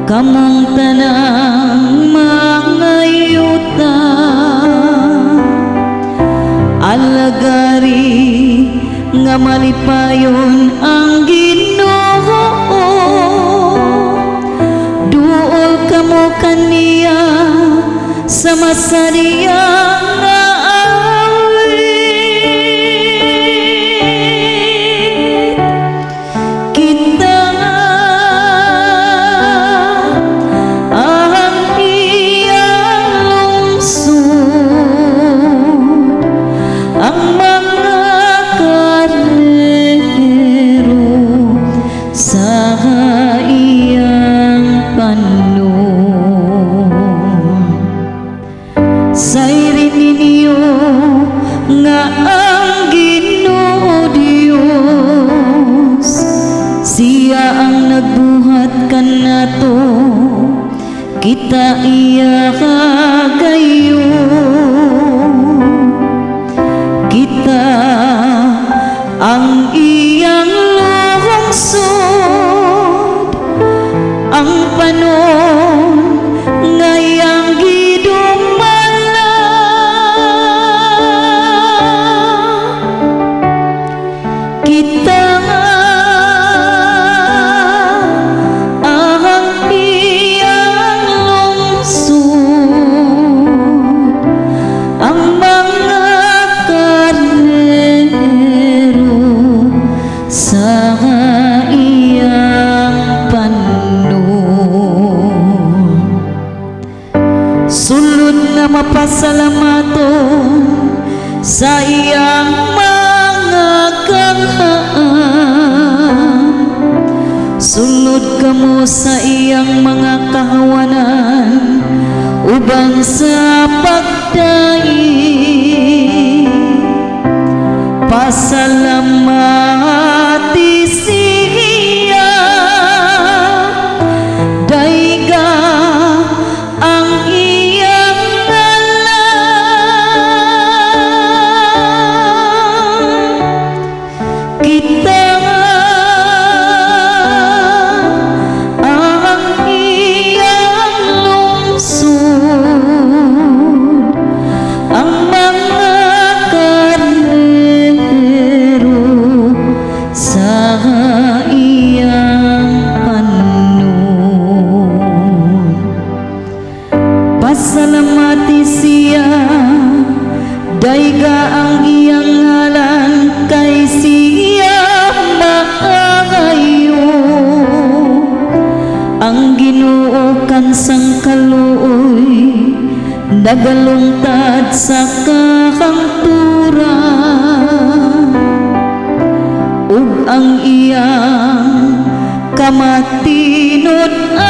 Kamang tanang mga yuta alagari nga malipayon ang Ginoo. Duol kamo kaniya sa masariyang nga awit. Kita sayri ninyo nga ang Ginoo Dios, siya ang nagbuhat kanato, kita iya kagayo. Kita ang iyang lungsod, ang panon ngayang kita ang iyang lungsod, ang mga karnero sa iyang panon. Sulod na mapasalamaton sa iyang sulod kamo sa iyang mga kahawanan ubang sa pagdaig. Pasalamati siya dayga ang iyang ngalan. Kita pasalamati siya dayga ang iyang ngalan, kay siya maayo. Ang Ginoo kansang kaluoy nagalungtad sa kahangturan, ug ang iyang kamatinod